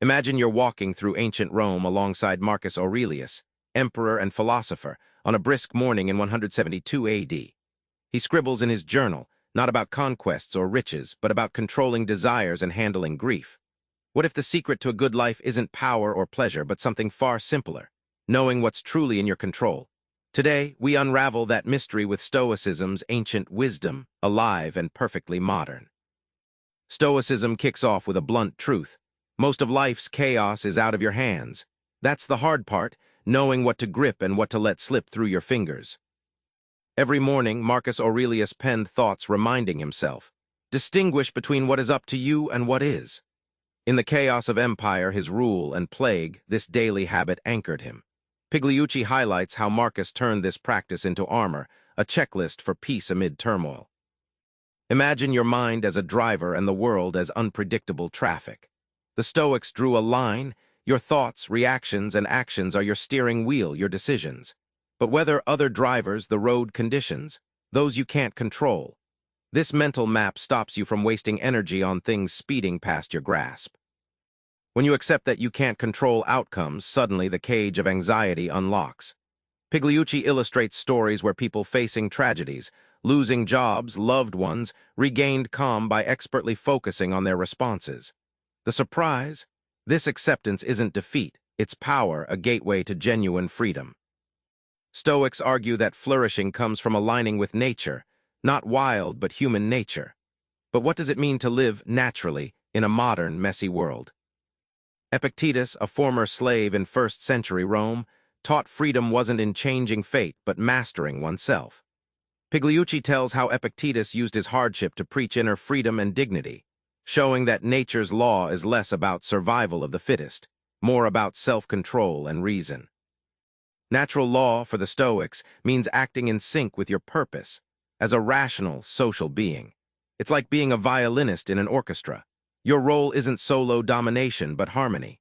Imagine you're walking through ancient Rome alongside Marcus Aurelius, emperor and philosopher, on a brisk morning in 172 AD. He scribbles in his journal, not about conquests or riches, but about controlling desires and handling grief. What if the secret to a good life isn't power or pleasure, but something far simpler, knowing what's truly in your control? Today, we unravel that mystery with Stoicism's ancient wisdom, alive and perfectly modern. Stoicism kicks off with a blunt truth. Most of life's chaos is out of your hands. That's the hard part, knowing what to grip and what to let slip through your fingers. Every morning, Marcus Aurelius penned thoughts reminding himself, distinguish between what is up to you and what is. In the chaos of empire, his rule and plague, this daily habit anchored him. Pigliucci highlights how Marcus turned this practice into armor, a checklist for peace amid turmoil. Imagine your mind as a driver and the world as unpredictable traffic. The Stoics drew a line. Your thoughts, reactions, and actions are your steering wheel, your decisions. But whether other drivers, the road conditions, those you can't control. This mental map stops you from wasting energy on things speeding past your grasp. When you accept that you can't control outcomes, suddenly the cage of anxiety unlocks. Pigliucci illustrates stories where people facing tragedies, losing jobs, loved ones, regained calm by expertly focusing on their responses. The surprise? This acceptance isn't defeat, it's power, a gateway to genuine freedom. Stoics argue that flourishing comes from aligning with nature, not wild but human nature. But what does it mean to live naturally in a modern, messy world? Epictetus, a former slave in 1st century Rome, taught freedom wasn't in changing fate but mastering oneself. Pigliucci tells how Epictetus used his hardship to preach inner freedom and dignity, showing that nature's law is less about survival of the fittest, more about self-control and reason. Natural law, for the Stoics, means acting in sync with your purpose, as a rational, social being. It's like being a violinist in an orchestra. Your role isn't solo domination, but harmony.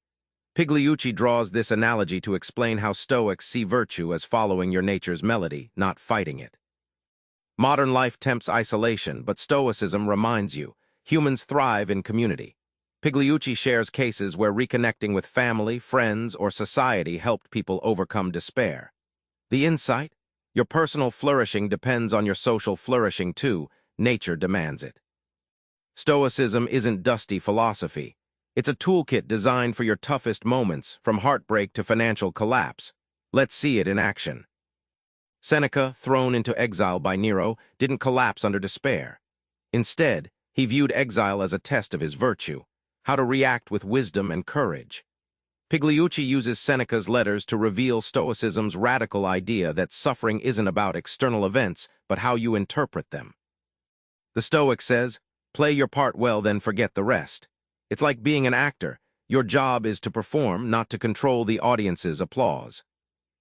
Pigliucci draws this analogy to explain how Stoics see virtue as following your nature's melody, not fighting it. Modern life tempts isolation, but Stoicism reminds you, humans thrive in community. Pigliucci shares cases where reconnecting with family, friends, or society helped people overcome despair. The insight? Your personal flourishing depends on your social flourishing too. Nature demands it. Stoicism isn't dusty philosophy. It's a toolkit designed for your toughest moments, from heartbreak to financial collapse. Let's see it in action. Seneca, thrown into exile by Nero, didn't collapse under despair. Instead, he viewed exile as a test of his virtue, how to react with wisdom and courage. Pigliucci uses Seneca's letters to reveal Stoicism's radical idea that suffering isn't about external events, but how you interpret them. The Stoic says, play your part well, then forget the rest. It's like being an actor. Your job is to perform, not to control the audience's applause.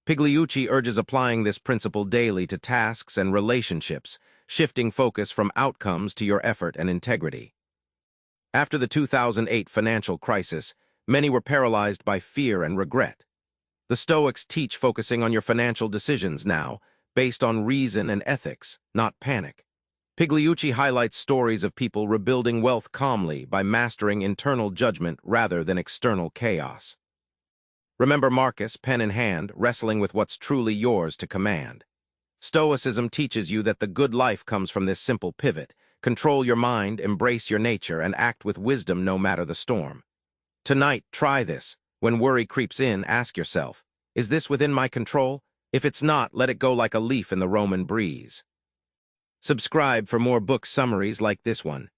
Pigliucci urges applying this principle daily to tasks and relationships, shifting focus from outcomes to your effort and integrity. After the 2008 financial crisis, many were paralyzed by fear and regret. The Stoics teach focusing on your financial decisions now, based on reason and ethics, not panic. Pigliucci highlights stories of people rebuilding wealth calmly by mastering internal judgment rather than external chaos. Remember Marcus, pen in hand, wrestling with what's truly yours to command. Stoicism teaches you that the good life comes from this simple pivot. Control your mind, embrace your nature, and act with wisdom no matter the storm. Tonight, try this. When worry creeps in, ask yourself, is this within my control? If it's not, let it go like a leaf in the Roman breeze. Subscribe for more book summaries like this one.